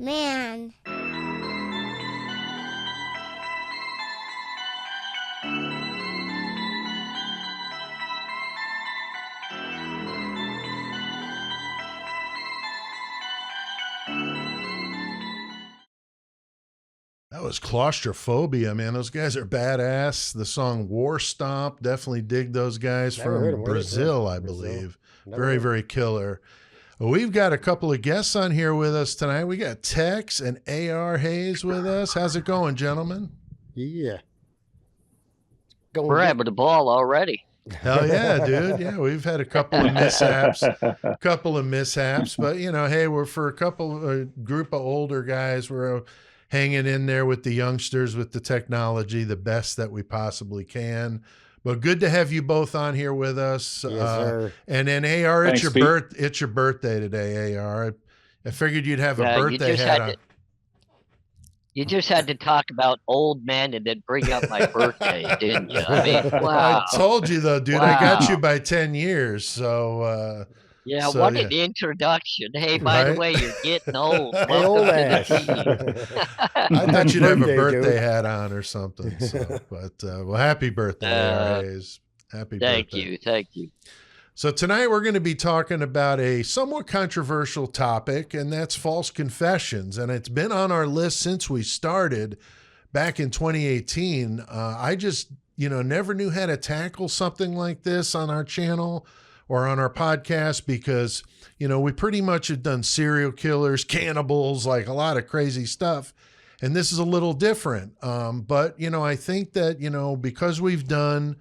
Man. That was Claustrophobia, man. Those guys are badass. The song War Stomp, definitely dig those guys from Brazil, I believe. Very, very killer. Well, we've got a couple of guests on here with us tonight. We got Tex and AR Hayes with us. How's it going, gentlemen? Yeah. We're having a ball already. Hell yeah, dude. Yeah, we've had a couple of mishaps, but you know, hey, we're for a group of older guys. We're hanging in there with the youngsters, with the technology, the best that we possibly can. But good to have you both on here with us. Yes, sir. And then AR, it's your birthday today, AR. I figured you'd have a birthday hat on. You just had to talk about old men and then bring up my birthday, didn't you? I mean, wow. I told you though, dude. Wow. I got you by 10 years. So what an introduction. Hey, by the way, you're getting old. Hey, old ass. I thought you'd have a birthday hat on or something. So, but well, happy birthday, Hayes. Happy birthday. Thank you. So tonight we're going to be talking about a somewhat controversial topic, and that's false confessions. And it's been on our list since we started back in 2018. I just, never knew how to tackle something like this on our channel or on our podcast because, we pretty much have done serial killers, cannibals, like a lot of crazy stuff. And this is a little different. But, I think that, because we've done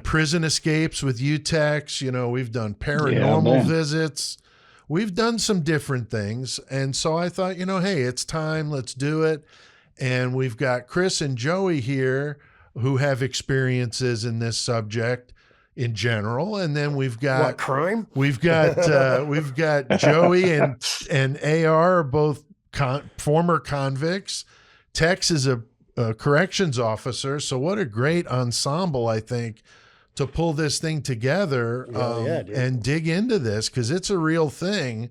prison escapes with UTEX, we've done paranormal visits. We've done some different things. And so I thought, hey, it's time, let's do it. And we've got Chris and Joey here who have experiences in this subject in general. And then we've got what crime? We've got Joey and AR, both former convicts. Tex is a corrections officer. So what a great ensemble, I think, to pull this thing together and dig into this because it's a real thing.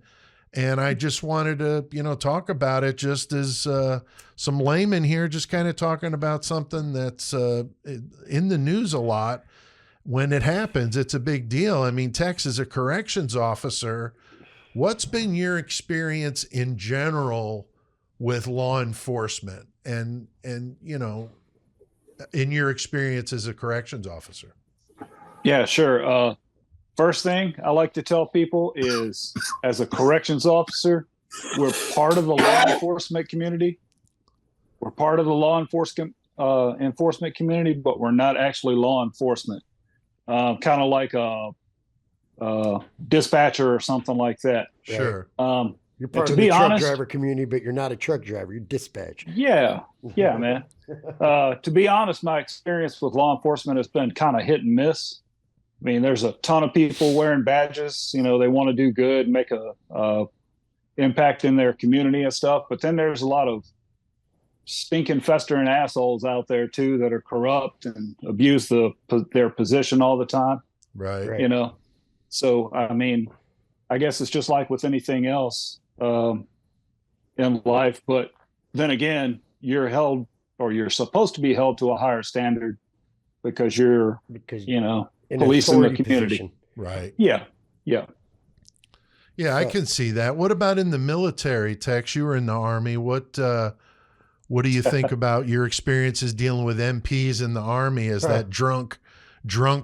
And I just wanted to, talk about it just as some laymen here, just kind of talking about something that's in the news a lot. When it happens, it's a big deal. I mean, Tex is a corrections officer. What's been your experience in general with law enforcement and in your experience as a corrections officer? Yeah, sure. First thing I like to tell people is as a corrections officer, we're part of the law enforcement community. We're part of the law enforcement community, but we're not actually law enforcement. Kind of like a dispatcher or something like that. Sure. You're part of the truck driver community, but you're not a truck driver. You're dispatch. Yeah, man. To be honest, my experience with law enforcement has been kind of hit and miss. I mean, there's a ton of people wearing badges. They want to do good, make a impact in their community and stuff. But then there's a lot of stinking, festering assholes out there too that are corrupt and abuse their position all the time. Right. So I mean, I guess it's just like with anything else in life. But then again, you're held, or you're supposed to be held to a higher standard because you're policing the community. Position. Right. Yeah. I can see that. What about in the military, Tex? You were in the Army. What do you think about your experiences dealing with MPs in the Army as that drunk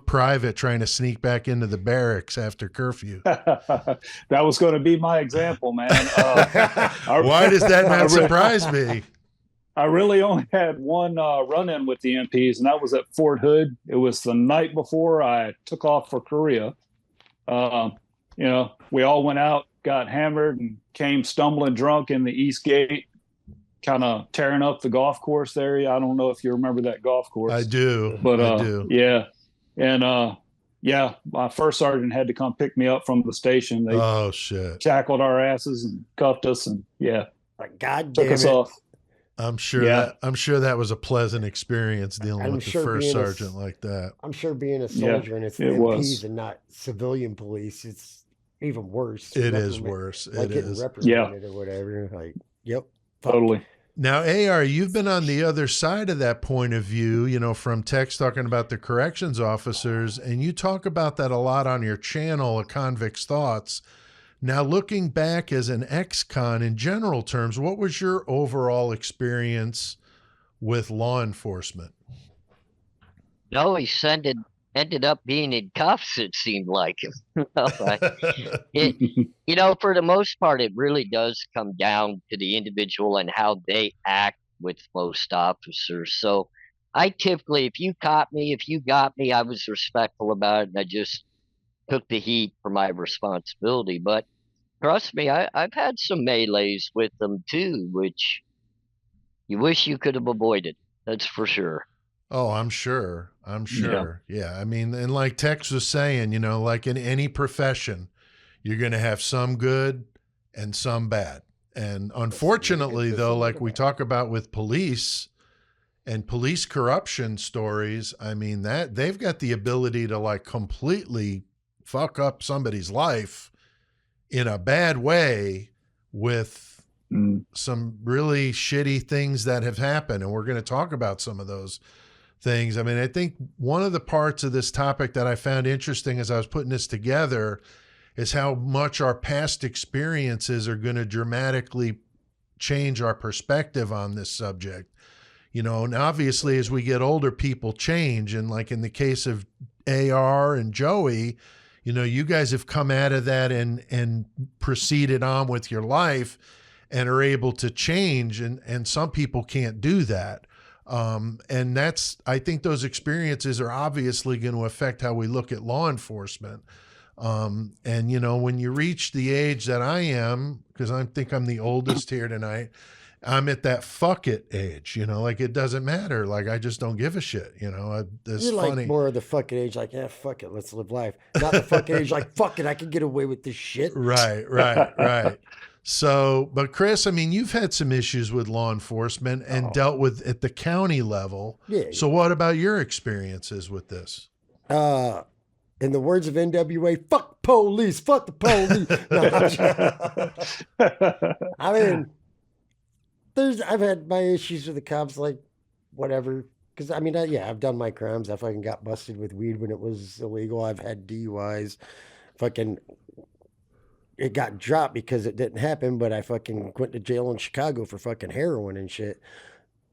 private trying to sneak back into the barracks after curfew? That was going to be my example, man. Why does that not surprise me? I really only had one run-in with the MPs, and that was at Fort Hood. It was the night before I took off for Korea. We all went out, got hammered, and came stumbling drunk in the East Gate, kind of tearing up the golf course area. I don't know if you remember that golf course. I do. But I do. Yeah. And my first sergeant had to come pick me up from the station. They tackled our asses and cuffed us, and God took damn us it. off. I'm sure that was a pleasant experience dealing with the first sergeant like that. I'm sure being a soldier and it's MPs and not civilian police, it's even worse. It is worse. Like it getting is. represented or whatever. Like, Yep. Totally. Now, AR, you've been on the other side of that point of view, you know, from Tex talking about the corrections officers, and you talk about that a lot on your channel, A Convict's Thoughts. Now, looking back as an ex-con in general terms, what was your overall experience with law enforcement? No, ended up being in cuffs, it seemed like. You know, for the most part, it really does come down to the individual and how they act with most officers. So I typically, if you got me, I was respectful about it and I just took the heat for my responsibility. But trust me, I've had some melees with them too, which you wish you could have avoided. That's for sure. Oh, I'm sure. I'm sure. Yeah. I mean, and like Tex was saying, you know, like in any profession, you're going to have some good and some bad. And unfortunately, though, like we talk about with police and police corruption stories, I mean, that they've got the ability to like completely fuck up somebody's life in a bad way with some really shitty things that have happened. And we're going to talk about some of those things. I mean, I think one of the parts of this topic that I found interesting as I was putting this together is how much our past experiences are going to dramatically change our perspective on this subject. You know, and obviously as we get older, people change. And like in the case of AR and Joey, you know, you guys have come out of that and proceeded on with your life and are able to change. And some people can't do that. And that's, I think those experiences are obviously going to affect how we look at law enforcement. And you know, when you reach the age that I am, because I think I'm the oldest here tonight, I'm at that fuck it age, you know, like it doesn't matter. Like, I just don't give a shit, you know. It's You're funny. like more of the fuck it age, like, yeah, fuck it, let's live life. Not the fuck it age, like, fuck it, I can get away with this shit. Right. So, but Chris, I mean, you've had some issues with law enforcement and dealt with at the county level. Yeah. So what about your experiences with this? In the words of NWA, fuck police, fuck the police. No, I mean, I've had my issues with the cops, like, whatever. Because, I mean, I've done my crimes. I fucking got busted with weed when it was illegal. I've had DUIs. Fucking, it got dropped because it didn't happen, but I fucking went to jail in Chicago for fucking heroin and shit.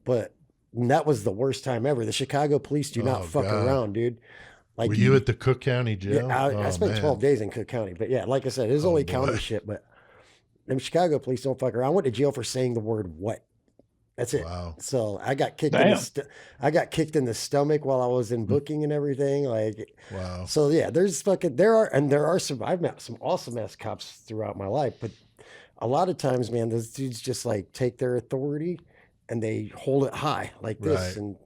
But that was the worst time ever. The Chicago police do not fuck around, dude. Like, were you at the Cook County jail? Yeah, I spent 12 days in Cook County. But yeah, like I said, it was only county shit. But them Chicago police don't fuck around. I went to jail for saying the word what. That's it. Wow. So I got kicked in the stomach while I was in booking and everything. Like, wow. So yeah, there are some, I've met some awesome ass cops throughout my life, but a lot of times, man, those dudes just like take their authority and they hold it high like this, Right.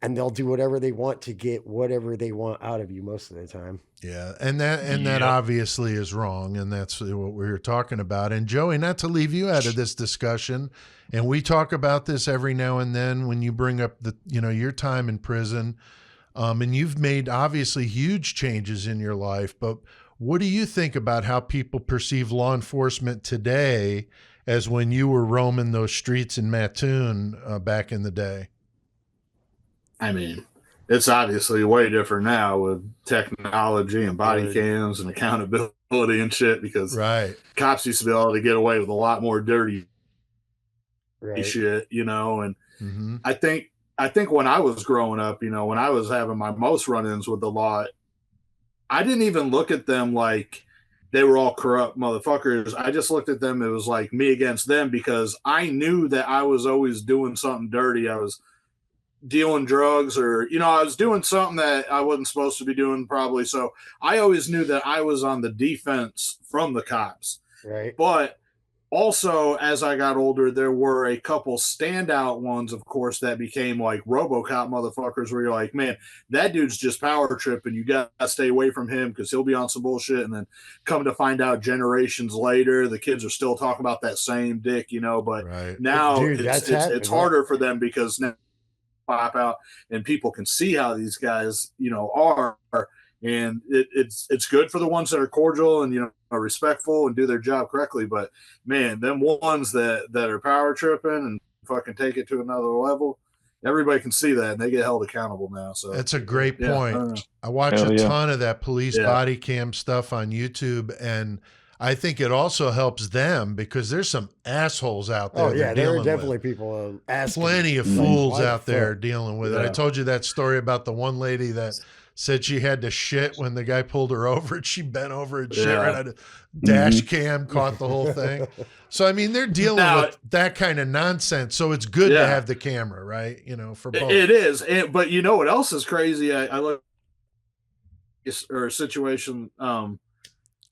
and they'll do whatever they want to get whatever they want out of you most of the time. Yeah. And that obviously is wrong. And that's what we were talking about. And Joey, not to leave you out of this discussion, and we talk about this every now and then when you bring up your time in prison, and you've made obviously huge changes in your life, but what do you think about how people perceive law enforcement today as when you were roaming those streets in Mattoon back in the day? I mean, it's obviously way different now with technology and body cams and accountability and shit, because cops used to be able to get away with a lot more dirty shit, you know. And I think when I was growing up, you know, when I was having my most run-ins with the law, I didn't even look at them like they were all corrupt motherfuckers. I just looked at them, it was like me against them, because I knew that I was always doing something dirty. I was dealing drugs, or, you know, I was doing something that I wasn't supposed to be doing probably. So I always knew that I was on the defense from the cops. Right. But also, as I got older, there were a couple standout ones, of course, that became like RoboCop motherfuckers, where you're like, man, that dude's just power tripping. You got to stay away from him because he'll be on some bullshit. And then come to find out generations later, the kids are still talking about that same dick, you know. But now it's harder for them, because now pop out and people can see how these guys, you know, are. And it's good for the ones that are cordial and, you know, are respectful and do their job correctly. But man, them ones that are power tripping and fucking take it to another level, everybody can see that and they get held accountable now. So that's a great point. I watch a ton of that police body cam stuff on YouTube, and I think it also helps them because there's some assholes out there. Oh yeah, there are definitely people plenty of fools out there dealing with it. I told you that story about the one lady that said she had to shit when the guy pulled her over and she bent over and shit right out of dash cam, caught the whole thing. So, I mean, they're dealing with that kind of nonsense. So it's good to have the camera, right? You know, for both. It is. But you know what else is crazy? I look or a situation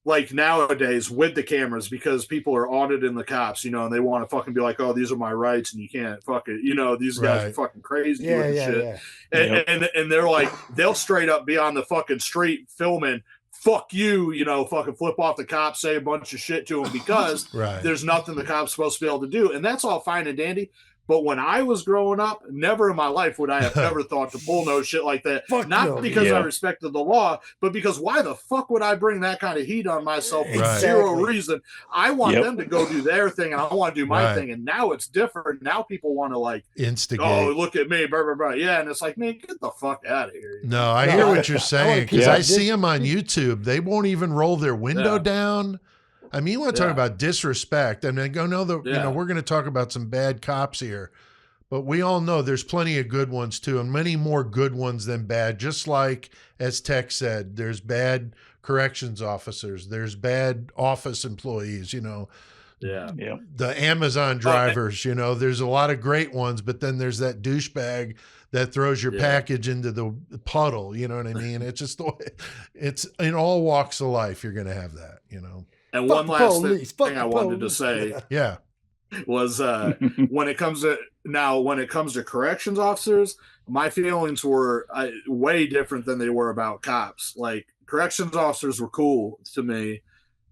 like nowadays with the cameras, because people are auditing the cops, you know, and they want to fucking be like, oh, these are my rights and you can't fuck it. You know, these guys are fucking crazy doing shit. And they're like, they'll straight up be on the fucking street filming, fuck you, you know, fucking flip off the cops, say a bunch of shit to them because there's nothing the cops supposed to be able to do. And that's all fine and dandy. But when I was growing up, never in my life would I have ever thought to pull no shit like that. Not because I respected the law, but because why the fuck would I bring that kind of heat on myself for zero reason? I want them to go do their thing and I want to do my thing. And now it's different. Now people want to like instigate. Oh, look at me, blah, blah, blah. Yeah, and it's like, man, get the fuck out of here. No, I hear what you're saying because I see them on YouTube. They won't even roll their window down. I mean, you want to talk about disrespect. I mean, you know, we're going to talk about some bad cops here, but we all know there's plenty of good ones too, and many more good ones than bad. Just like, as Tech said, there's bad corrections officers, there's bad office employees, you know, the Amazon drivers, you know, there's a lot of great ones, but then there's that douchebag that throws your package into the puddle. You know what I mean? It's just the way it's in all walks of life. You're going to have that, you know. And one last thing I wanted to say was when it comes to corrections officers, my feelings were way different than they were about cops. Like, corrections officers were cool to me.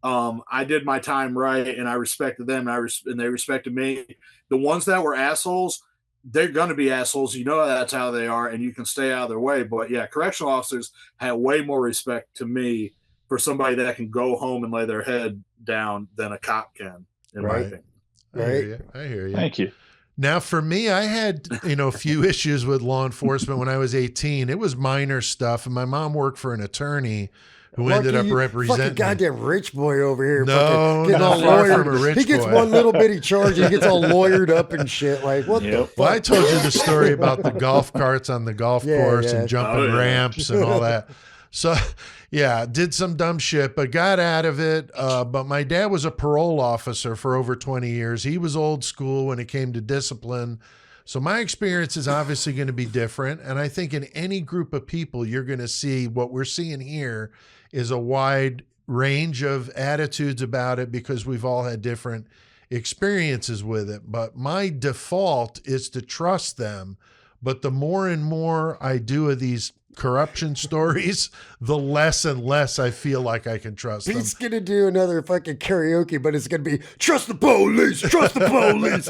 I did my time right and I respected them and they respected me. The ones that were assholes, they're going to be assholes. You know, that's how they are and you can stay out of their way. But yeah, correctional officers had way more respect to me for somebody that can go home and lay their head down than a cop can, in my opinion. I hear you. Thank you. Now, for me, I had, you know, a few issues with law enforcement when I was 18. It was minor stuff. And my mom worked for an attorney who ended up representing. Fucking goddamn rich boy over here. No, getting all lawyered. He gets one little bitty charge and he gets all lawyered up and shit. Like, what the fuck? Well, I told you the story about the golf carts on the golf course and jumping ramps and all that. So, yeah, did some dumb shit, but got out of it. But my dad was a parole officer for over 20 years. He was old school when it came to discipline. So my experience is obviously going to be different. And I think in any group of people, you're going to see what we're seeing here is a wide range of attitudes about it because we've all had different experiences with it. But my default is to trust them. But the more and more I do of these corruption stories, the less and less I feel like I can trust them. He's going to do another fucking karaoke, but it's going to be, trust the police, trust the police.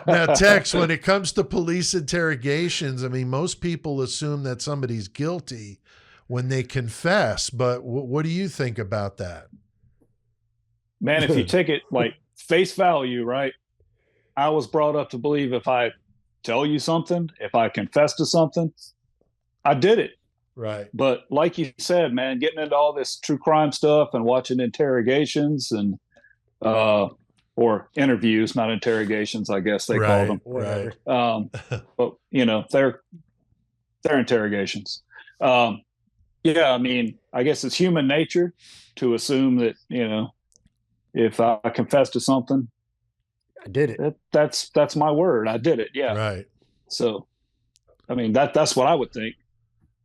now, Tex, when it comes to police interrogations, I mean, most people assume that somebody's guilty when they confess, but what do you think about that? Man, if you take it like face value, right? I was brought up to believe if I tell you something, if I confess to something, I did it. Right. But like you said, man, getting into all this true crime stuff and watching interrogations and or interviews, not interrogations, I guess they call them. Right. But you know, they're interrogations. Yeah, I mean, I guess it's human nature to assume that, you know, if I confess to something, I did it. That's my word. I did it. Yeah. Right. So, I mean, that's what I would think.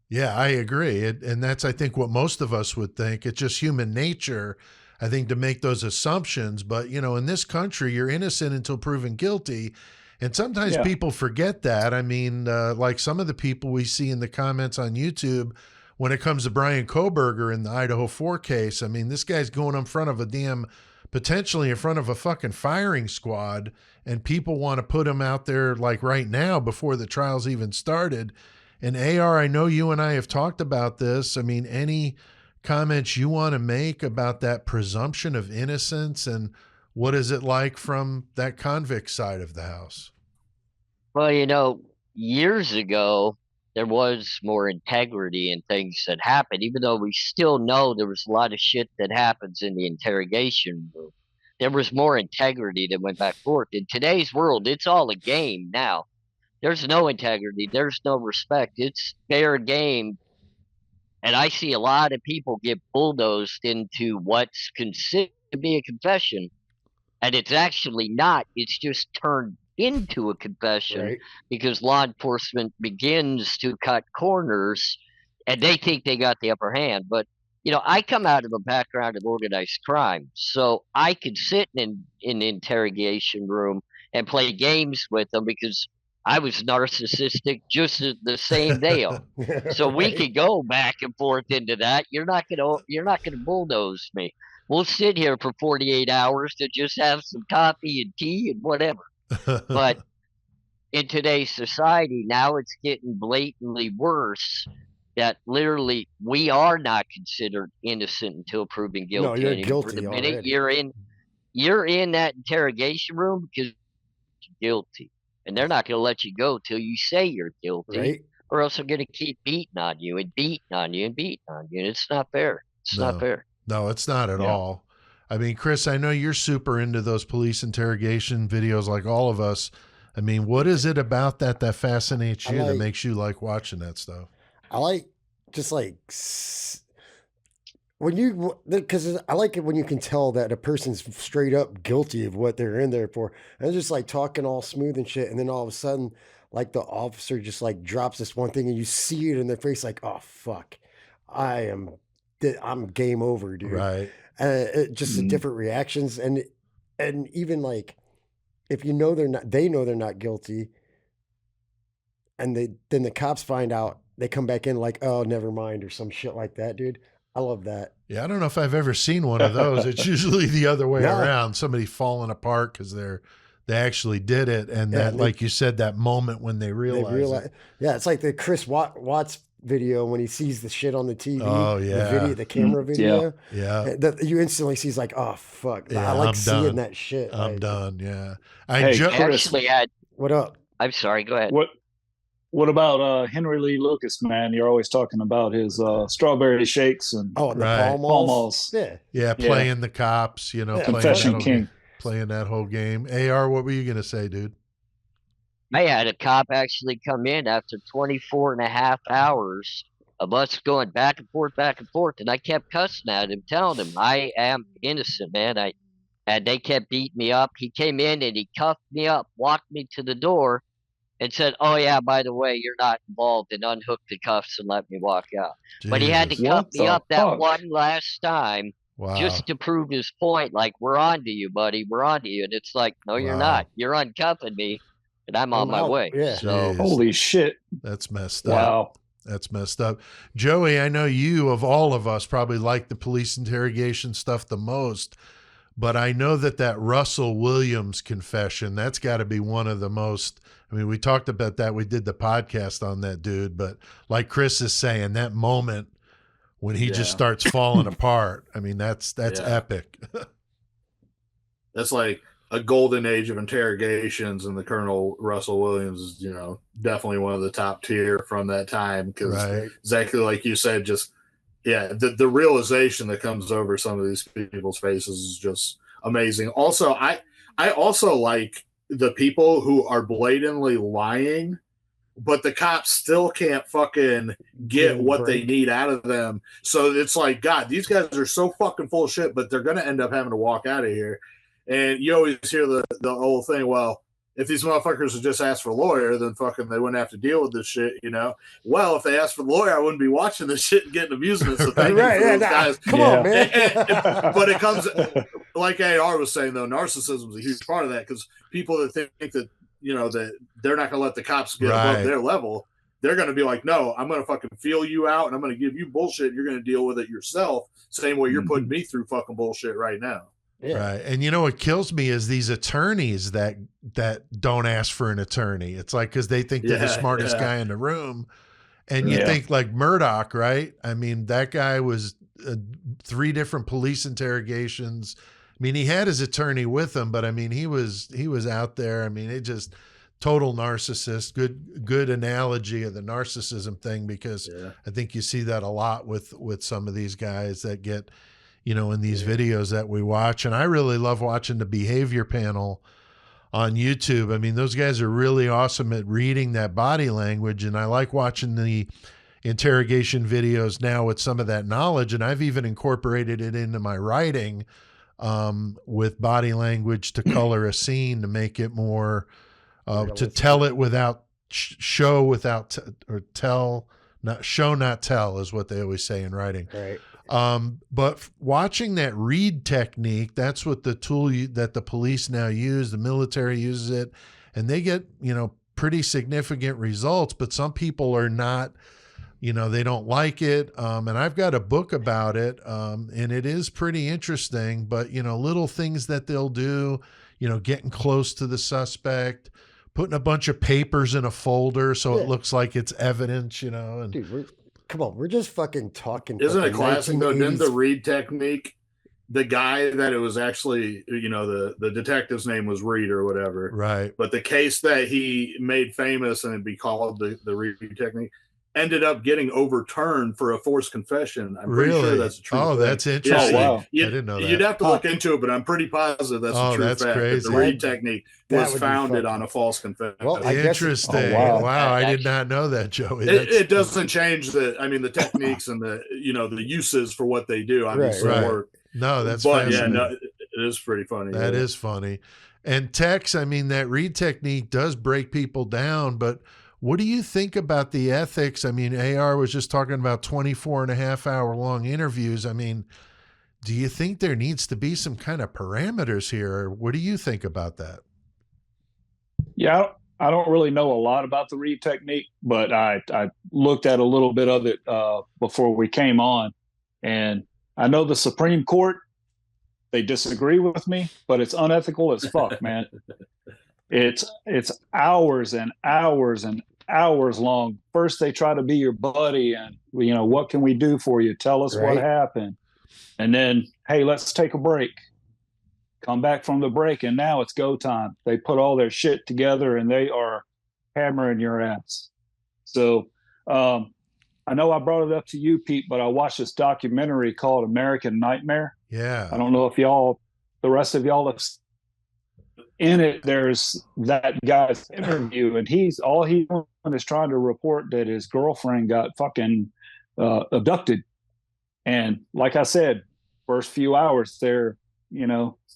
Yeah, I agree. And that's, I think, what most of us would think. It's just human nature, I think, to make those assumptions. But, you know, in this country, you're innocent until proven guilty. And sometimes people forget that. I mean, like some of the people we see in the comments on YouTube, when it comes to Brian Kohberger in the Idaho 4 case, I mean, this guy's going in front of potentially in front of a fucking firing squad, and people want to put him out there like right now before the trial's even started And AR, I know you and I have talked about this. I mean, any comments you want to make about that presumption of innocence, and what is it like from that convict side of the house? Well, you know, years ago, there was more integrity in things that happened, even though we still know there was a lot of shit that happens in the interrogation room. There was more integrity that went back and forth. In today's world, it's all a game now. There's no integrity. There's no respect. It's fair game. And I see a lot of people get bulldozed into what's considered to be a confession. And it's actually not. It's just turned into a confession because law enforcement begins to cut corners and they think they got the upper hand. But, you know, I come out of a background of organized crime. So I could sit in an interrogation room and play games with them because I was narcissistic just the same they are. So we could go back and forth into that. You're not gonna bulldoze me. We'll sit here for 48 hours to just have some coffee and tea and whatever. But in today's society, now it's getting blatantly worse that literally we are not considered innocent until proven guilty. No, you're anymore. guilty The minute already. you're in that interrogation room because you're guilty. And they're not going to let you go till you say you're guilty, or else they're going to keep beating on you and beating on you and beating on you. And it's not fair. It's not fair. No, it's not at all. I mean, Chris, I know you're super into those police interrogation videos like all of us. I mean, what is it about that fascinates you, that makes you like watching that stuff? I like just like when you, because I like it when you can tell that a person's straight up guilty of what they're in there for. And they're just like talking all smooth and shit. And then all of a sudden, like the officer just like drops this one thing and you see it in their face like, oh, fuck, I'm game over, dude. Right. Just the different reactions. And even like, if you know they know they're not guilty. And then the cops find out, they come back in like, oh, never mind, or some shit like that, dude. I love that. Yeah, I don't know if I've ever seen one of those. It's usually the other way around. Somebody falling apart because they actually did it, and that, like you said, that moment when they realize it. Yeah, it's like the Chris Watts video when he sees the shit on the TV. Oh yeah, the camera video. Yeah. That you instantly sees like, oh fuck. Yeah, I like seeing that shit. I'm done. Yeah. I actually had. What up? I'm sorry. Go ahead. What about Henry Lee Lucas, man? You're always talking about his strawberry shakes and the Pall Malls. Yeah, playing the cops, you know, Confession King. Playing that whole game. AR, what were you going to say, dude? I had a cop actually come in after 24 and a half hours of us going back and forth, and I kept cussing at him, telling him I am innocent, man. And they kept beating me up. He came in and he cuffed me up, walked me to the door, and said, oh, yeah, by the way, you're not involved, and unhooked the cuffs and let me walk out. Jesus. But he had to cuff me up that one last time just to prove his point. Like, we're on to you, buddy. We're on to you. And it's like, no, you're not. You're uncuffing me, and I'm on my way. Yeah. So, holy shit. That's messed up. Wow. That's messed up. Joey, I know you, of all of us, probably like the police interrogation stuff the most. But I know that Russell Williams confession, that's got to be one of the most, I mean, we talked about that. We did the podcast on that dude. But like Chris is saying, that moment when he just starts falling apart, I mean, that's epic. That's like a golden age of interrogations, and the Colonel Russell Williams is, you know, definitely one of the top tier from that time. Because exactly like you said, just the realization that comes over some of these people's faces is just amazing. Also, I also like the people who are blatantly lying, but the cops still can't fucking get what they need out of them. So it's like, God, these guys are so fucking full of shit, but they're going to end up having to walk out of here. And you always hear the old thing, well, if these motherfuckers had just asked for a lawyer, then fucking they wouldn't have to deal with this shit, you know? Well, if they asked for the lawyer, I wouldn't be watching this shit and getting amusement. So thank you for those guys. Come on, man. But it comes, like AR was saying, though, narcissism is a huge part of that, because people that think that, you know, that they're not going to let the cops get above their level, they're going to be like, no, I'm going to fucking feel you out, and I'm going to give you bullshit, and you're going to deal with it yourself, same way you're putting me through fucking bullshit right now. Yeah. Right. And you know what kills me is these attorneys that don't ask for an attorney. It's like, because they think they're the smartest guy in the room. And you think like Murdoch, right? I mean, that guy was 3 different police interrogations. I mean, he had his attorney with him, but I mean, he was out there. I mean, it just total narcissist. Good analogy of the narcissism thing, because I think you see that a lot with some of these guys that get, in these videos that we watch. And I really love watching the behavior panel on YouTube. I mean, those guys are really awesome at reading that body language. And I like watching the interrogation videos now with some of that knowledge. And I've even incorporated it into my writing with body language to color a scene to make it more, to tell it without show, without or tell, not show, not tell is what they always say in writing. Right. But watching that Reid technique, that's what the tool that the police now use, the military uses it, and they get, pretty significant results, but some people are not, they don't like it. And I've got a book about it. And it is pretty interesting, but little things that they'll do, getting close to the suspect, putting a bunch of papers in a folder so it looks like it's evidence, and dude, come on, we're just fucking talking. Isn't it classic though? Didn't the Reid technique, the guy that it was actually, the detective's name was Reid or whatever, right? But the case that he made famous and it'd be called the Reid technique ended up getting overturned for a forced confession. I'm pretty sure that's a true thing. That's interesting. Yeah, wow. I didn't know that. You'd have to look into it, but I'm pretty positive that's a true fact. Crazy. The Reid technique was founded on a false confession. Well, interesting. Wow. I did not know that, Joey. It doesn't change the techniques and the uses for what they do obviously work. No, that's fascinating. It is pretty funny. That is funny. And Tex, I mean, that Reid technique does break people down, but what do you think about the ethics? I mean, AR was just talking about 24.5 hour long interviews. I mean, do you think there needs to be some kind of parameters here? What do you think about that? Yeah, I don't really know a lot about the Reid technique, but I looked at a little bit of it before we came on. And I know the Supreme Court, they disagree with me, but it's unethical as fuck, man. It's hours and hours and hours long. First, they try to be your buddy and, what can we do for you? Tell us what happened. And then, hey, let's take a break. Come back from the break, and now it's go time. They put all their shit together, and they are hammering your ass. So I know I brought it up to you, Pete, but I watched this documentary called American Nightmare. Yeah. I don't know if the rest of y'all have in it. There's that guy's interview, and he's trying to report that his girlfriend got fucking abducted. And like I said, first few hours they're,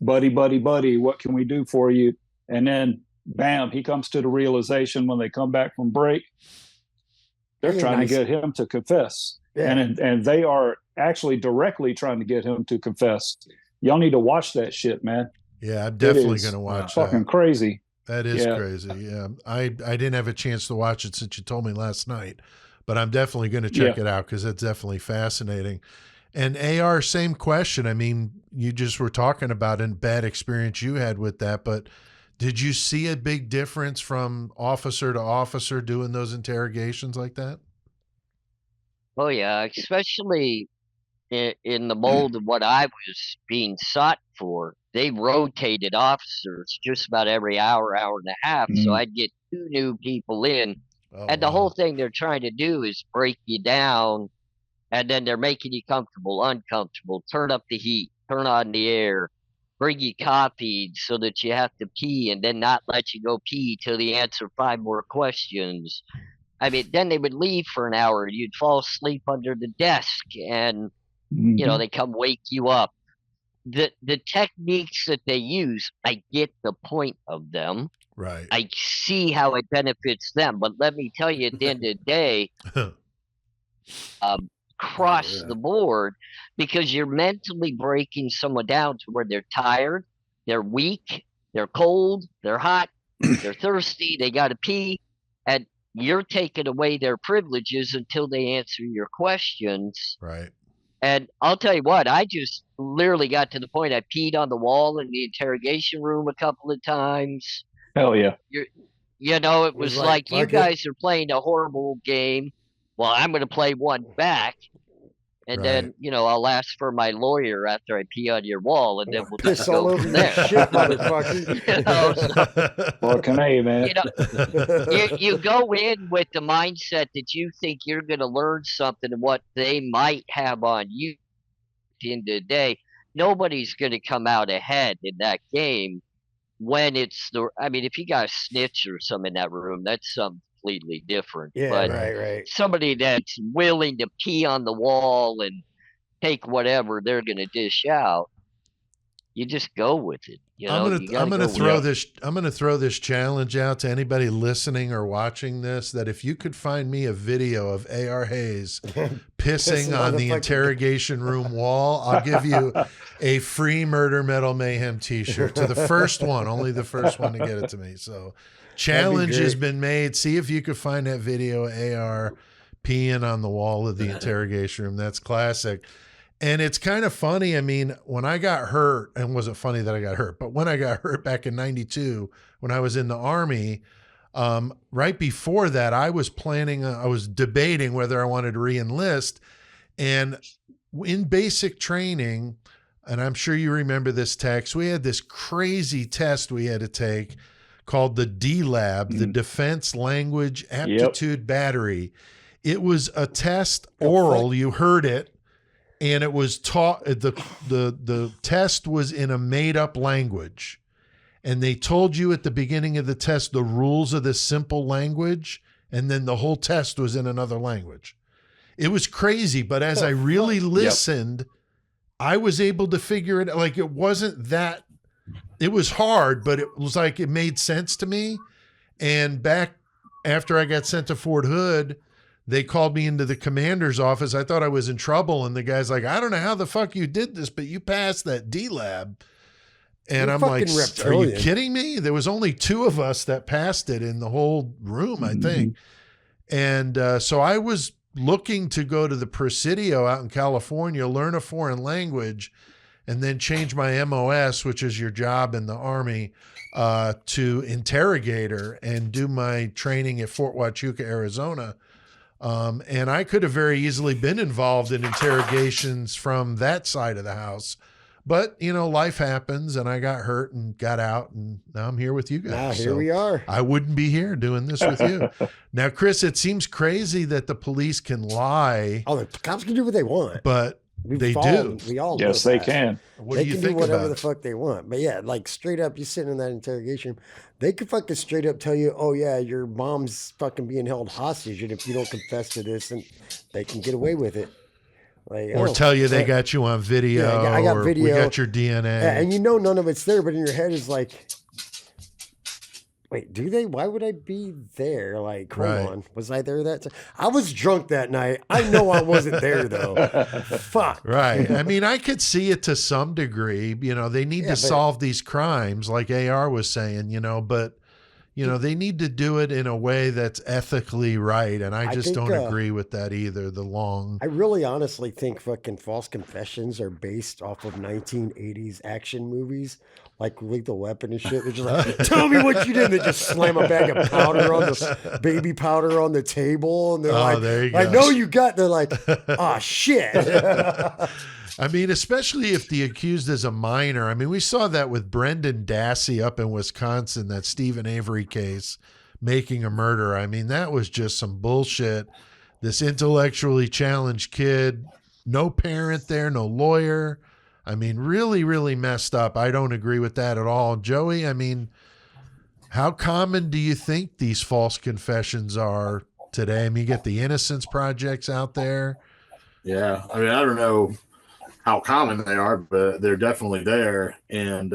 buddy, what can we do for you? And then bam, he comes to the realization when they come back from break, they're trying to get him to confess. Yeah. And they are actually directly trying to get him to confess. Y'all need to watch that shit, man. Yeah, I'm definitely going to watch that. Fucking crazy. That is crazy. Yeah. I didn't have a chance to watch it since you told me last night, but I'm definitely going to check it out because it's definitely fascinating. And AR, same question. I mean, you just were talking about a bad experience you had with that, but did you see a big difference from officer to officer doing those interrogations like that? Oh, yeah, especially in the mold of what I was being sought for. They rotated officers just about every hour and a half. Mm-hmm. So I'd get 2 new people in. And the whole thing they're trying to do is break you down. And then they're making you comfortable, uncomfortable, turn up the heat, turn on the air, bring you copied so that you have to pee and then not let you go pee till they answer 5 more questions. I mean, then they would leave for an hour. You'd fall asleep under the desk and, they come wake you up. The techniques that they use, I get the point of them. Right. I see how it benefits them. But let me tell you, at the end of the day, across the board, because you're mentally breaking someone down to where they're tired, they're weak, they're cold, they're hot, they're thirsty, they got to pee, and you're taking away their privileges until they answer your questions. Right. And I'll tell you what, I just literally got to the point I peed on the wall in the interrogation room a couple of times. Hell yeah. It was like you guys are playing a horrible game. well, I'm going to play one back. And then, I'll ask for my lawyer after I pee on your wall, and then we'll piss just all go over from your there. shit, motherfucker. Fucking A, man. You go in with the mindset that you think you're going to learn something and what they might have on you. At the end of the day, nobody's going to come out ahead in that game when it's if you got a snitch or something in that room, that's something completely different. Yeah, but right. Somebody that's willing to pee on the wall and take whatever they're going to dish out, you just go with it. I'm gonna throw this challenge out to anybody listening or watching this, that if you could find me a video of A.R. Hayes pissing on the interrogation room wall, I'll give you a free Murder Metal Mayhem t-shirt, to the first one, only the first one to get it to me. So challenge has been made. See if you could find that video of AR peeing on the wall of the interrogation room. That's classic. And it's kind of funny. I mean, when I got hurt, and it wasn't funny that I got hurt, but when I got hurt back in 92, when I was in the Army, right before that, I was debating whether I wanted to re-enlist. And in basic training, and I'm sure you remember this, Tex, we had this crazy test we had to take called the D-Lab, the Defense Language Aptitude Battery. It was a test, oral, you heard it. And it was taught, the test was in a made up language. And they told you at the beginning of the test the rules of this simple language. And then the whole test was in another language. It was crazy. But as I really listened, I was able to figure it out. Like, it wasn't that, it was hard, but it was like, it made sense to me. And back after I got sent to Fort Hood, they called me into the commander's office. I thought I was in trouble. And the guy's like, I don't know how the fuck you did this, but you passed that D-Lab. And I'm like, are you kidding me? There was only 2 of us that passed it in the whole room, I think. And so I was looking to go to the Presidio out in California, learn a foreign language, and then change my MOS, which is your job in the Army, to interrogator, and do my training at Fort Huachuca, Arizona. And I could have very easily been involved in interrogations from that side of the house. But, life happens, and I got hurt and got out, and now I'm here with you guys. Now here we are. I wouldn't be here doing this with you. Now, Chris, it seems crazy that the police can lie. Oh, the cops can do what they want. But they do. We all yes, they can. What they do you can think do whatever about the fuck they want. But yeah, like straight up, you sitting in that interrogation room, they could fucking straight up tell you, oh yeah, your mom's fucking being held hostage, and if you don't confess to this, and they can get away with it. Like, or tell you they got you on video. Yeah, I got or video. We got your DNA. Yeah, and none of it's there, but in your head is like, wait, do they? Why would I be there? Like, hold on. Was I there that time? I was drunk that night. I know I wasn't there, though. Fuck. Right. I mean, I could see it to some degree. They need to solve these crimes, like AR was saying, but, they need to do it in a way that's ethically right. And I just don't agree with that either. I really honestly think fucking false confessions are based off of 1980s action movies. Like Lethal Weapon and shit. They're just like, tell me what you did. And they just slam a bag of powder on the baby powder on the table. And they're like, there you I go. know you got, they're like, oh shit. I mean, especially if the accused is a minor. I mean, we saw that with Brendan Dassey up in Wisconsin, that Stephen Avery case, making a murder. I mean, that was just some bullshit. This intellectually challenged kid, no parent there, no lawyer. I mean, really, really messed up. I don't agree with that at all. Joey, I mean, how common do you think these false confessions are today? I mean, you get the Innocence Projects out there. Yeah. I mean, I don't know how common they are, but they're definitely there. And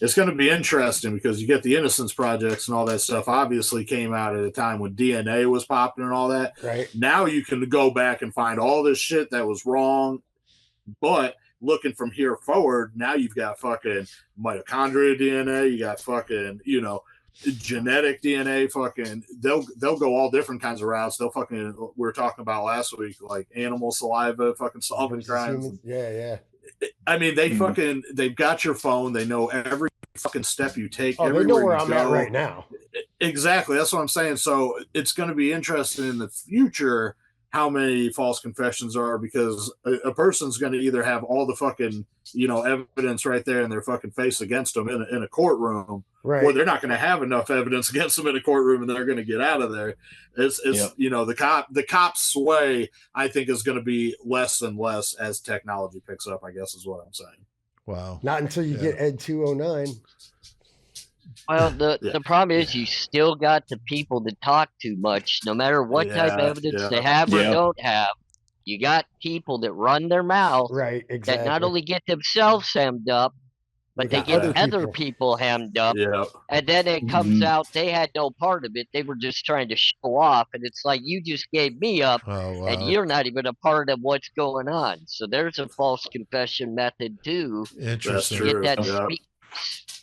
it's going to be interesting because you get the Innocence Projects and all that stuff obviously came out at a time when DNA was popular and all that. Right. Now you can go back and find all this shit that was wrong, but looking from here forward, now you've got fucking mitochondria DNA, you got fucking, genetic DNA, fucking, they'll go all different kinds of routes. They'll fucking, we were talking about last week, like animal saliva, fucking solving crimes. Yeah. I mean, they've got your phone. They know every fucking step you take. Oh, they know where I'm at right now. Exactly. That's what I'm saying. So it's going to be interesting in the future how many false confessions there are, because a person's going to either have all the fucking, evidence right there in their fucking face against them in a courtroom, Right. or they're not going to have enough evidence against them in a courtroom and they're going to get out of there. It's the cop's sway, I think, is going to be less and less as technology picks up, I guess is what I'm saying. Wow. Not until you get Ed 209. Well, the problem is you still got the people that talk too much, no matter what type of evidence they have or don't have. You got people that run their mouth, right? Exactly. That not only get themselves hemmed up, but they get other people hemmed up. And then it comes out they had no part of it. They were just trying to show off, and it's like, you just gave me up, and you're not even a part of what's going on. So there's a false confession method too. Interesting. Get that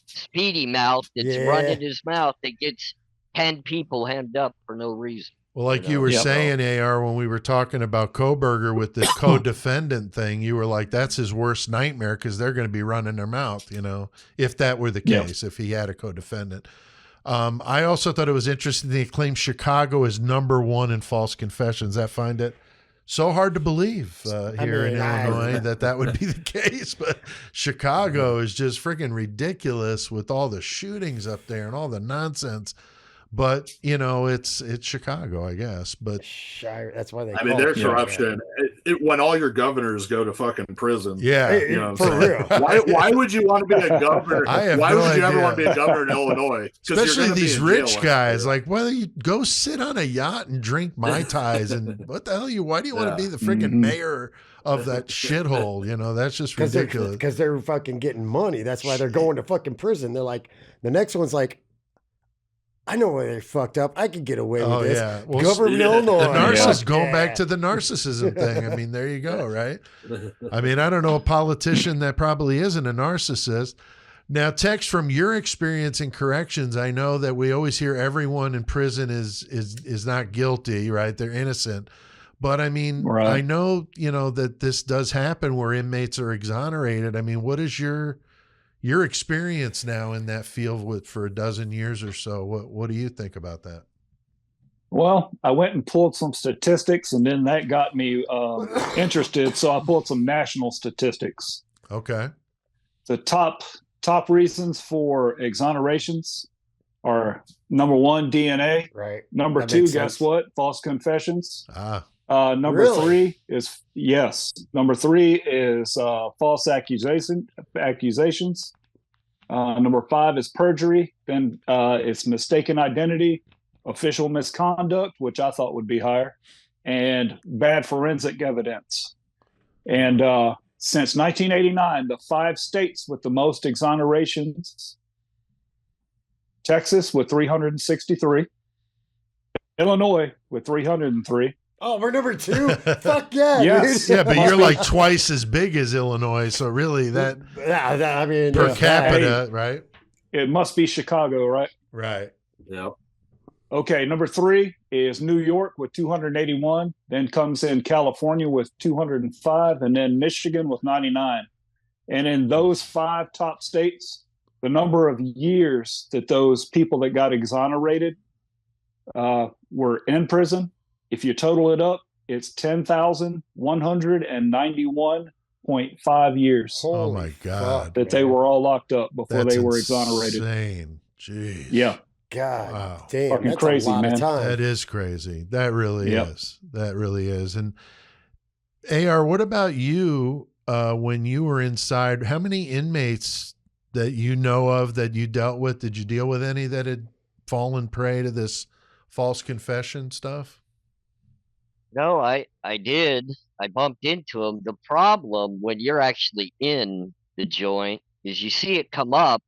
speedy mouth that's running his mouth that gets 10 people hemmed up for no reason. Well, like you were saying, AR, when we were talking about Koberger with this co-defendant thing, you were like, that's his worst nightmare because they're going to be running their mouth, if that were the case, if he had a co-defendant. I also thought it was interesting they claimed Chicago is #1 in false confessions. I find it so hard to believe here in Illinois that would be the case, but Chicago is just freaking ridiculous with all the shootings up there and all the nonsense. But it's Chicago, I guess. But that's why they. I mean, their corruption. When all your governors go to fucking prison. Yeah, for real. Why would you want to be a governor? Why would you ever want to be a governor in Illinois? Especially these rich guys. Like, why don't you go sit on a yacht and drink Mai Tais? And what the hell why do you want to be the freaking mayor of that shithole? That's just ridiculous. Because they're fucking getting money. That's why they're going to fucking prison. They're like, the next one's like, I know where they fucked up. I could get away with this. Yeah. Well, Government Illinois. Going back to the narcissism thing. I mean, there you go, right? I mean, I don't know a politician that probably isn't a narcissist. Now, Tex, from your experience in corrections, I know that we always hear everyone in prison is not guilty, right? They're innocent. But I mean, I know, that this does happen where inmates are exonerated. I mean, what is your experience now in that field for a dozen years or so? What do you think about that? Well, I went and pulled some statistics, and then that got me interested. So I pulled some national statistics. Okay. The top reasons for exonerations are #1, DNA. Right. Number 2, guess what? False confessions. Number 3 is Number 3 is false accusations. Number 5 is perjury. Then it's mistaken identity, official misconduct, which I thought would be higher, and bad forensic evidence. And since 1989, the 5 states with the most exonerations: Texas with 363, Illinois with 303. Oh, we're number 2? Fuck yeah. Yes. Dude. Yeah, but you're like twice as big as Illinois. So really per capita, right? It must be Chicago, right? Right. Yep. Okay, number 3 is New York with 281. Then comes in California with 205, and then Michigan with 99. And in those 5 top states, the number of years that those people that got exonerated were in prison, if you total it up, it's 10,191.5 years. Oh my God! That they were all locked up before they were exonerated. Insane. Jeez. Yeah. God wow. damn, fucking that's crazy, a lot man. of time. That is crazy. That really is. That really is. And AR, what about you when you were inside? How many inmates that you know of that you dealt with? Did you deal with any that had fallen prey to this false confession stuff? No, I did. I bumped into them. The problem when you're actually in the joint is you see it come up,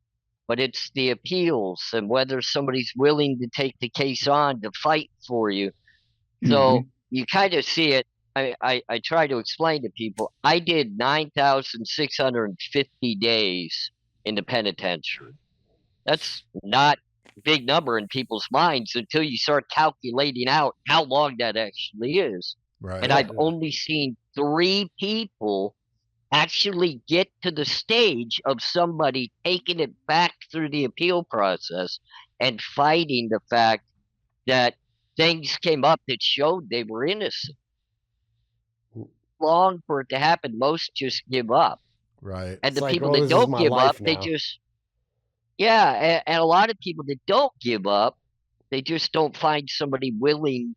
but it's the appeals and whether somebody's willing to take the case on to fight for you. So you kind of see it. I try to explain to people, I did 9,650 days in the penitentiary. That's not a big number in people's minds until you start calculating out how long that actually is. Right. And I've only seen 3 people actually get to the stage of somebody taking it back through the appeal process and fighting the fact that things came up that showed they were innocent. long for it to happen. Most just give up. Right. And It's the like, people well, that this is don't my give up, life they now. just, yeah. And a lot of people that don't give up, they just don't find somebody willing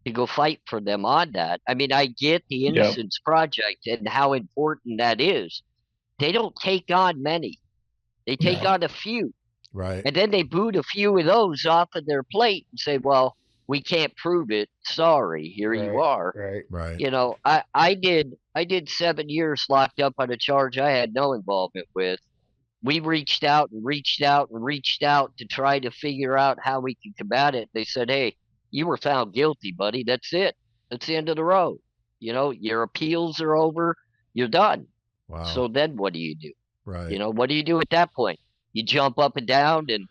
to go fight for them on that. I mean, I get the Yep. Innocence Project and how important that is. They don't take on many. They take No. on a few. Right. And then they boot a few of those off of their plate and say, well, we can't prove it. Sorry, here you are. Right. Right. You know, I did 7 years locked up on a charge I had no involvement with. We reached out and reached out and reached out to try to figure out how we could combat it. They said, hey, you were found guilty, buddy. That's it. That's the end of the road. You know, your appeals are over. You're done. Wow. So then what do you do? Right. You know, what do you do at that point? You jump up and down and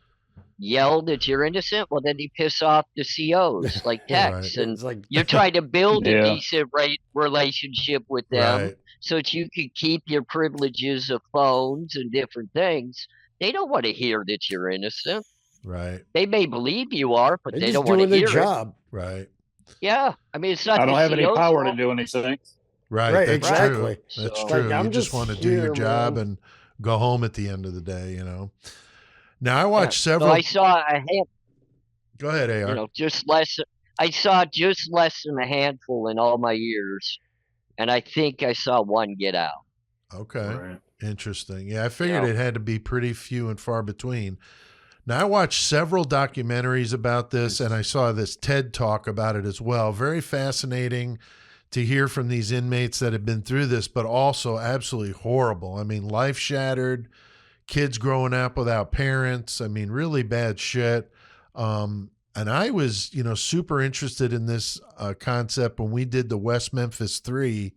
yell that you're innocent? Well, then you piss off the COs like Tex. Right. And It's like, you're trying to build a Yeah. decent relationship with them Right. so that you can keep your privileges of phones and different things. They don't want to hear that you're innocent. Right. They may believe you are, but they're they just don't want to doing their hear it. job. Right. Yeah. I mean, it's not I don't the have any CO's power to fault. do anything. Right. Right, That's exactly. true. That's So- true. Like, I'm you just just want to do your here, job man. and go home at the end of the day, you know. Now I watched So several. I saw a Go ahead, AR. you know, just less. I saw just less than a handful in all my years, and I think I saw one get out. Okay. Right. Interesting. Yeah, I figured Yeah. it had to be pretty few and far between. Now, I watched several documentaries about this, and I saw this TED Talk about it as well. Very fascinating to hear from these inmates that have been through this, but also absolutely horrible. I mean, life shattered, kids growing up without parents. I mean, really bad shit. And I was, you know, super interested in this concept when we did the West Memphis 3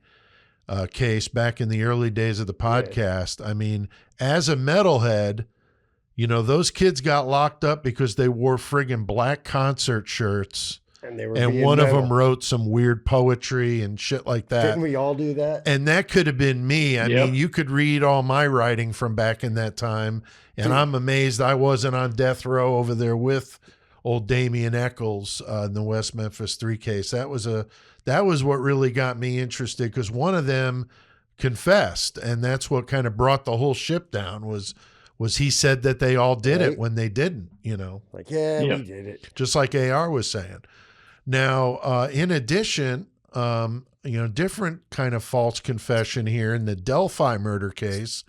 case back in the early days of the podcast. I mean, as a metalhead, you know, those kids got locked up because they wore friggin' black concert shirts. And they were And being one of metal. them wrote some weird poetry and shit like that. Didn't we all do that? And that could have been me. I Yep. mean, you could read all my writing from back in that time. And I'm amazed I wasn't on death row over there with old Damian Eccles in the West Memphis 3 case. That was what really got me interested, because one of them confessed, and that's what kind of brought the whole ship down was he said that they all did it Right. when they didn't, you know, Like, yeah, Yeah. we did it. just like AR was saying. Now, in addition, you know, different kind of false confession here in the Delphi murder case.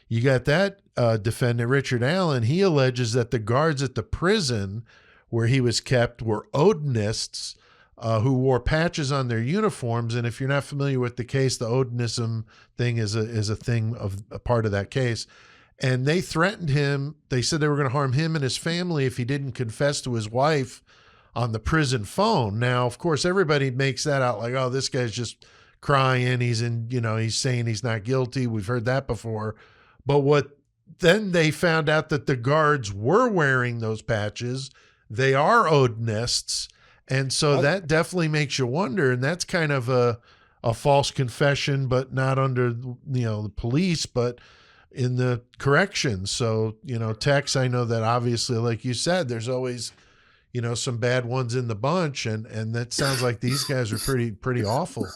You got that defendant, Richard Allen. He alleges that the guards at the prison where he was kept were Odinists who wore patches on their uniforms. And if you're not familiar with the case, the Odinism thing is a thing of a part of that case. And they threatened him. They said they were going to harm him and his family if he didn't confess to his wife on the prison phone. Now, of course, everybody makes that out like, oh, this guy's just crying. He's saying he's not guilty. We've heard that before. But then they found out that the guards were wearing those patches. They are Odinists. And so that definitely makes you wonder. And that's kind of a false confession, but not under, you know, the police, but in the corrections. So, you know, Tex, I know that obviously, like you said, there's always, you know, some bad ones in the bunch. And that sounds like these guys are pretty awful.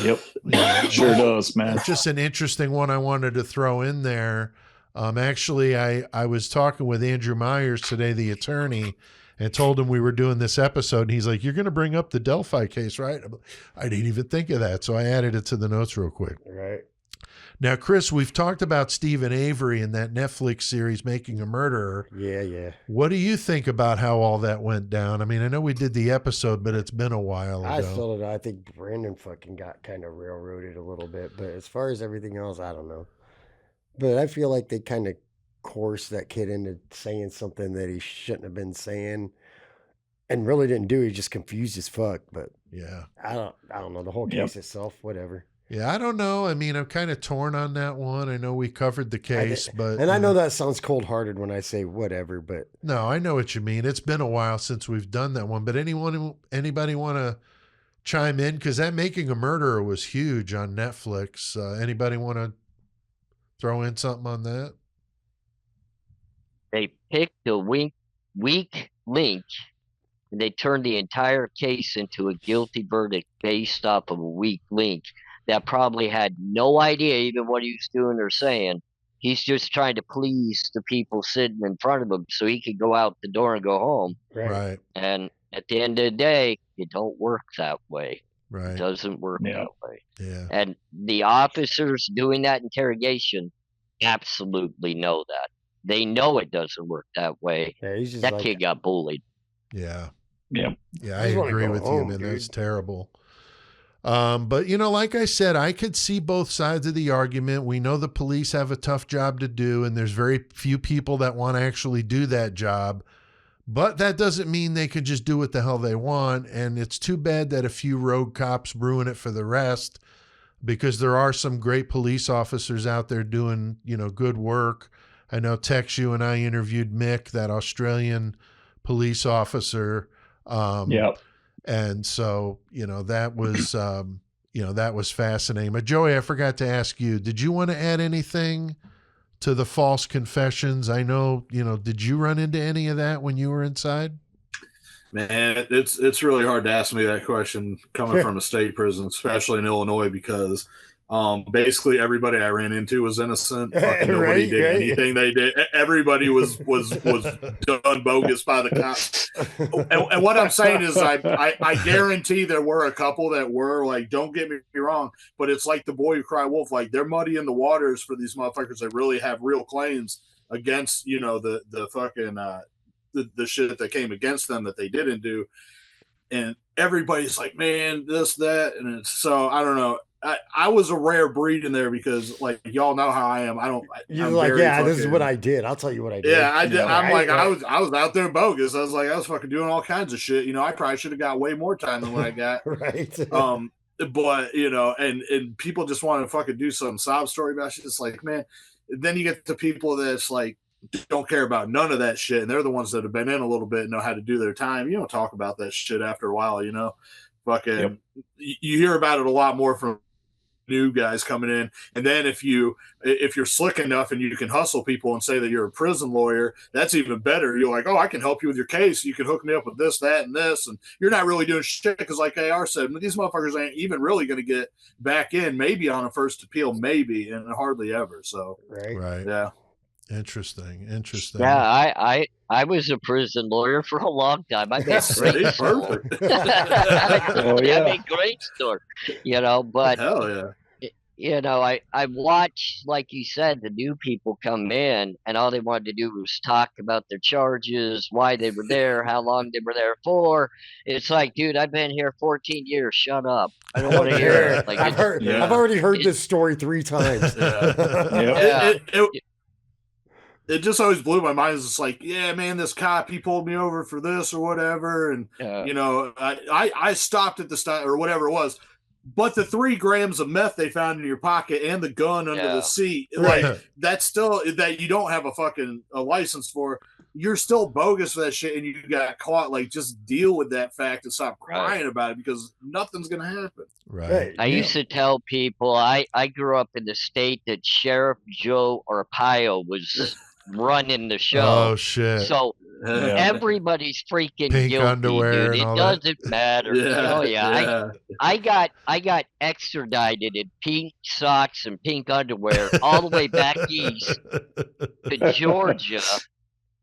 Yep. Yeah. Sure does, man. It's just an interesting one I wanted to throw in there. Actually, I was talking with Andrew Myers today, the attorney, and told him we were doing this episode. And he's like, you're going to bring up the Delphi case, right? I didn't even think of that. So I added it to the notes real quick. Right. Now, Chris, we've talked about Stephen Avery in that Netflix series, Making a Murderer. Yeah. What do you think about how all that went down? I mean, I know we did the episode, but it's been a while ago. I still don't know. I think Brandon fucking got kind of railroaded a little bit. But as far as everything else, I don't know. But I feel like they kind of coerced that kid into saying something that he shouldn't have been saying and really didn't do. He just confused as fuck. But Yeah. I don't know. The whole case itself, whatever. Yeah, I don't know. I mean, I'm kind of torn on that one. I know we covered the case, but And I know that sounds cold-hearted when I say whatever, but no, I know what you mean. It's been a while since we've done that one. But anybody want to chime in? Because that Making a Murderer was huge on Netflix. Anybody want to throw in something on that? They picked a weak link and they turned the entire case into a guilty verdict based off of a weak link that probably had no idea even what he was doing or saying. He's just trying to please the people sitting in front of him so he could go out the door and go home. Right. And at the end of the day, it don't work that way. Right. It doesn't work that way. Yeah. And the officers doing that interrogation absolutely know that. They know it doesn't work that way. Yeah, he's just that like, kid got bullied. Yeah. Yeah. Yeah, I agree with you, man. That's terrible. But, you know, like I said, I could see both sides of the argument. We know the police have a tough job to do, and there's very few people that want to actually do that job. But that doesn't mean they can just do what the hell they want. And it's too bad that a few rogue cops ruin it for the rest, because there are some great police officers out there doing, you know, good work. I know, Tex, you and I interviewed Mick, that Australian police officer. And so, you know, that was, you know, that was fascinating. But Joey, I forgot to ask you, did you want to add anything to the false confessions? I know, you know, did you run into any of that when you were inside? Man, it's really hard to ask me that question coming from a state prison, especially in Illinois, because basically everybody I ran into was innocent. Fucking nobody did anything they did. Everybody was done bogus by the cops. And what I'm saying is, I guarantee there were a couple that were, like, don't get me wrong, but it's like the boy who cried wolf. Like, they're muddying the waters for these motherfuckers that really have real claims against, you know, the fucking the shit that came against them that they didn't do. And everybody's like, man, this, that, and it's, so I don't know. I was a rare breed in there because, like, y'all know how I am. You're like, yeah, this is what I did. I'll tell you what I did. Yeah, I did. I was out there bogus. I was fucking doing all kinds of shit. You know, I probably should have got way more time than what I got. Right. But you know, and people just want to fucking do some sob story about shit. It's like, man, then you get the people that's like don't care about none of that shit, and they're the ones that have been in a little bit and know how to do their time. You don't talk about that shit after a while, you know. Fucking, you hear about it a lot more from new guys coming in, and then if you're slick enough and you can hustle people and say that you're a prison lawyer, that's even better. You're like, oh, I can help you with your case. You can hook me up with this, that, and this, and you're not really doing shit because, like AR said, these motherfuckers ain't even really going to get back in. Maybe on a first appeal, maybe, and hardly ever. So, right, yeah. Interesting. Yeah, I was a prison lawyer for a long time. I made great story. I made great story, you know. But hell yeah, you know, I watched, like you said, the new people come in, and all they wanted to do was talk about their charges, why they were there, how long they were there for. It's like, dude, I've been here 14 years. Shut up. I don't want to hear it. Like, I've already heard this story 3 times. It just always blew my mind. It's just like, yeah, man, this cop, he pulled me over for this or whatever. And, you know, I stopped at the stop or whatever it was. But the 3 grams of meth they found in your pocket and the gun under the seat, like, that's still that you don't have a license for. You're still bogus for that shit, and you got caught. Like, just deal with that fact and stop crying about it, because nothing's gonna happen. Right. I used to tell people I grew up in the state that Sheriff Joe Arpaio was running the show. Oh shit! So everybody's freaking pink guilty, underwear, dude. It doesn't matter. I got extradited in pink socks and pink underwear all the way back east to Georgia.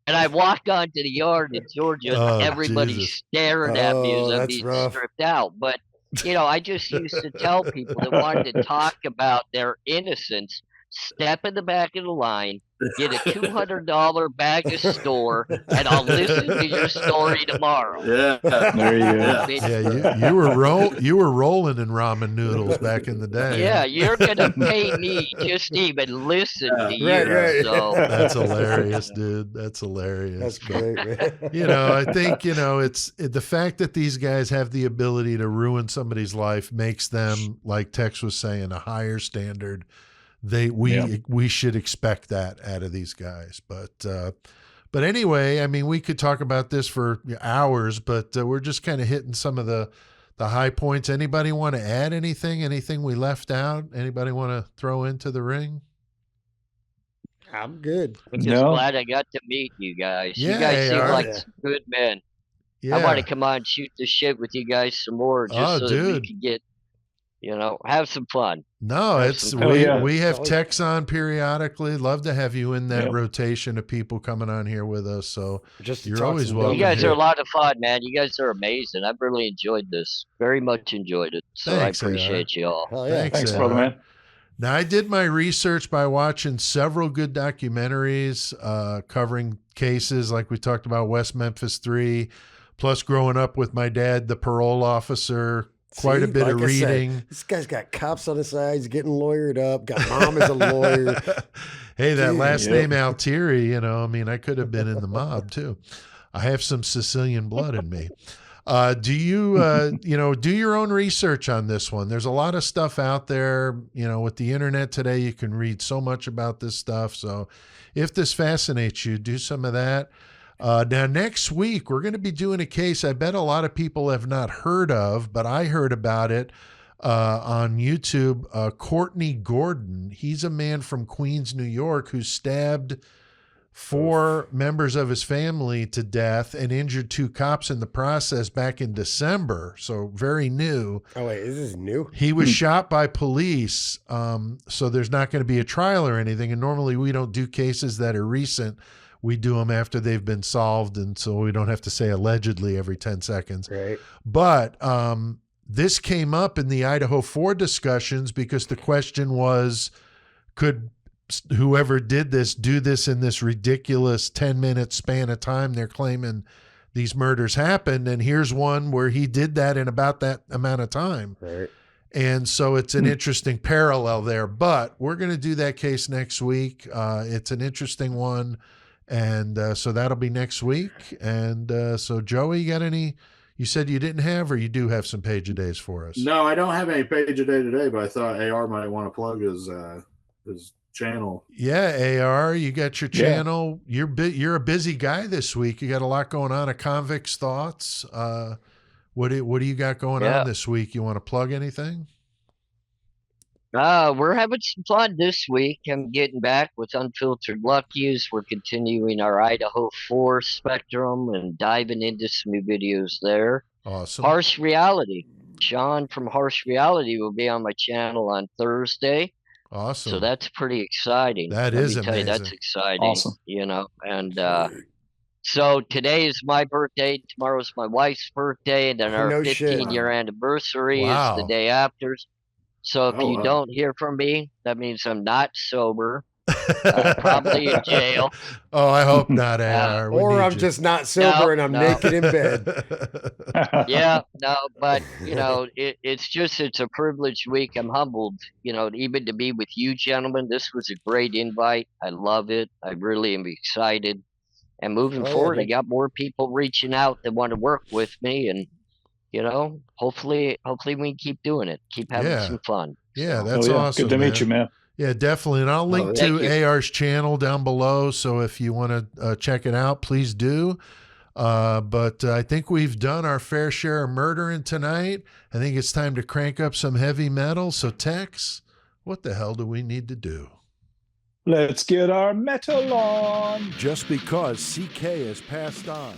And I walked onto the yard in Georgia, and everybody's staring at me as I'm being stripped out. But, you know, I just used to tell people that wanted to talk about their innocence, step in the back of the line, get a $200 bag of store, and I'll listen to your story tomorrow. Yeah, there you go. Yeah, you were rolling in ramen noodles back in the day. Yeah, you're gonna pay me just to even listen to you. Right. So that's hilarious, dude. That's hilarious. That's great, man. You know, I think, you know, it's the fact that these guys have the ability to ruin somebody's life makes them, like Tex was saying, a higher standard. We should expect that out of these guys. But anyway, I mean, we could talk about this for hours, but we're just kind of hitting some of the high points. Anybody want to add anything we left out? Anybody want to throw into the ring? I'm good. I'm just glad I got to meet you guys. Yeah, you guys seem like good men. Yeah. I want to come on and shoot the shit with you guys some more, just so that we can get, have some fun. No, we have techs on periodically. Love to have you in that rotation of people coming on here with us. So you're always welcome. You guys are a lot of fun, man. You guys are amazing. I've really enjoyed this. Very much enjoyed it. So Thanks, I appreciate you all. Thanks, brother, man. Now, I did my research by watching several good documentaries covering cases like we talked about West Memphis 3, plus growing up with my dad, the parole officer. Quite a bit of reading. This guy's got cops on his side. He's getting lawyered up. Got mom as a lawyer. Hey, that last name Altieri, I could have been in the mob too. I have some Sicilian blood in me. Do you, do your own research on this one? There's a lot of stuff out there, with the internet today, you can read so much about this stuff. So if this fascinates you, do some of that. Now, next week, we're going to be doing a case I bet a lot of people have not heard of, but I heard about it on YouTube. Courtney Gordon. He's a man from Queens, New York, who stabbed 4 members of his family to death and injured 2 cops in the process back in December. So very new. Oh, wait, is this new? He was shot by police. So there's not going to be a trial or anything. And normally we don't do cases that are recent. We do them after they've been solved, and so we don't have to say allegedly every 10 seconds. Right. But this came up in the Idaho 4 discussions because the question was, could whoever did this do this in this ridiculous 10-minute span of time they're claiming these murders happened? And here's one where he did that in about that amount of time. Right. And so it's an interesting parallel there. But we're going to do that case next week. It's an interesting one. And so that'll be next week. And so, Joey, you got any? You said you didn't have, or you do have some page a days for us? No, I don't have any page a day today, but I thought AR might want to plug his channel. Yeah, AR, you got your channel. You're a busy guy this week. You got a lot going on. A Convict's Thoughts. What do you got going on this week? You want to plug anything? We're having some fun this week. I'm getting back with Unfiltered Luckies. We're continuing our Idaho 4 spectrum and diving into some new videos there. Awesome. Harsh Reality. Sean from Harsh Reality will be on my channel on Thursday. Awesome. So that's pretty exciting. That is amazing. That's exciting. Awesome. And so today is my birthday. Tomorrow's my wife's birthday. And then our 15-year anniversary is the day after. So if you don't hear from me, that means I'm not sober. I'm probably in jail. Oh, I hope not, AR. Or I'm just not sober and I'm naked in bed. But it's a privileged week. I'm humbled, even to be with you gentlemen. This was a great invite. I love it. I really am excited. And moving forward, I got more people reaching out that want to work with me, and hopefully we can keep doing it. Keep having some fun. Yeah, that's awesome. Good to meet you, man. Yeah, definitely. And I'll link to AR's channel down below. So if you want to check it out, please do. But I think we've done our fair share of murdering tonight. I think it's time to crank up some heavy metal. So Tex, what the hell do we need to do? Let's get our metal on. Just because CK has passed on